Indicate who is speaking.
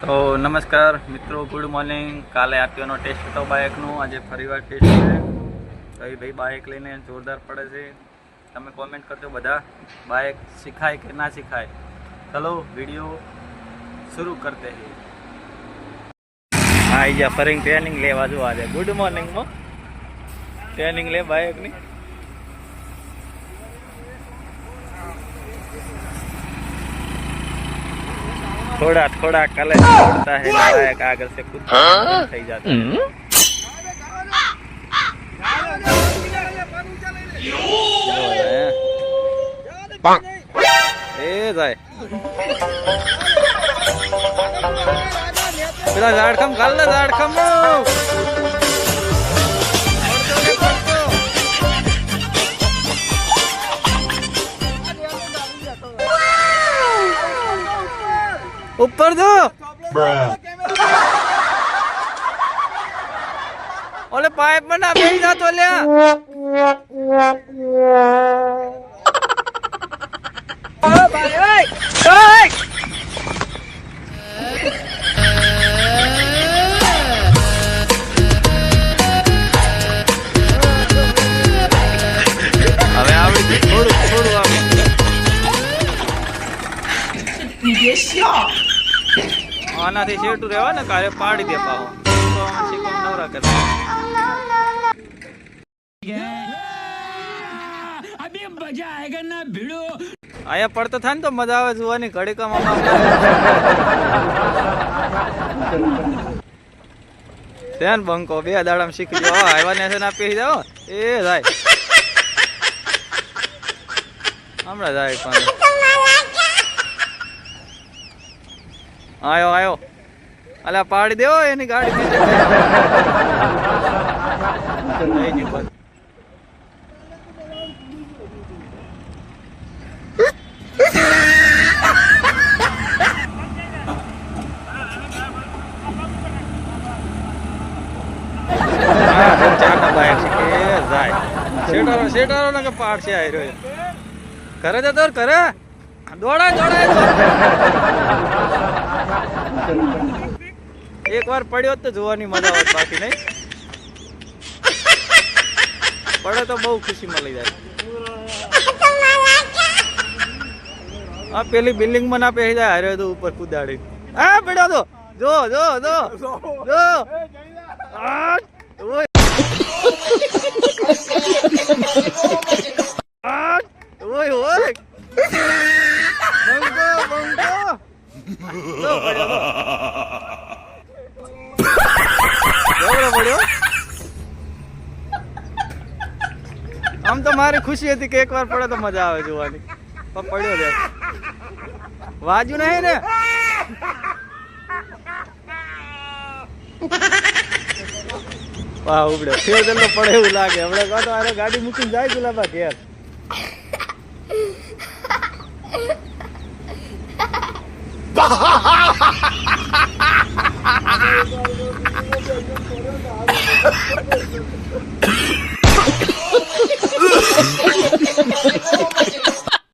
Speaker 1: તો નમસ્કાર મિત્રો, ગુડ મોર્નિંગ। કાલે આરટીઓનો ટેસ્ટ હતો બાઇકનો, આજે ફરીવાર ટેસ્ટ છે। ભાઈ બાઇક લઈને જોરદાર પડે છે। તમે કોમેન્ટ કરજો બધા, બાઇક શીખાય કે ના શીખાય। ચલો वीडियो शुरू करते हैं। हाँ या फरिंग ट्रेनिंग लेवा जो आज गुड मॉर्निंग में ट्रेनिंग ले बाइक नी। थोड़ा थोड़ा कलर छोड़ता है बाइक आगे से खुद सही जाता है। પેલા ઝાડખમ ખાલ ને ઝાડખમ ऊपर दो ओले पाइप में ना बेच जा तो ले હવે આવડી થોડું થોડું આવે આનાથી શેટું રહેવા ને કાલે પાડી દે પાવો તો શીખમ નવરા કરે અબે મજા આયેગા ના ભીડો આયા પડતો થાય ને તો મજા આવે જોવાની ઘડીકામાં ધ્યાન બંકો બે દાડામાં શીખી જાવ આવ્યા ને ના પી જાવ એ જાય હમણાં જાય પણ आयो आयो अला पाड़ी दो एनी गाड़ी पीछे नहीं जी बस चाटा बाइक से जाए सेटारो ना के पाड़ से आई रहे करे जा तो करे दौड़ा दौड़ा एक बार पड़ो तो જોવાની મજા આવે બાકી નહીં પડે તો બહુ ખુશી મળી જાય આ પેલી બિલ્ડિંગ માં ના પેહી જાય હારે તો ઉપર કુદાડી આ પડ્યો તો જો જો જો જો ઓય ઓય બંકો બંકો लो पड़ो आम तो मारी खुशी थी कि एक बार पड़े तो मजा आवे जोवानी पर पड़ो रे वाजू नहीं ने वाह उबड़े फिर जल्लो पड़े એવું લાગે हमने कहा तो अरे गाड़ी મૂકીને જાય ગુલાબા ઘેર Ha ha ha!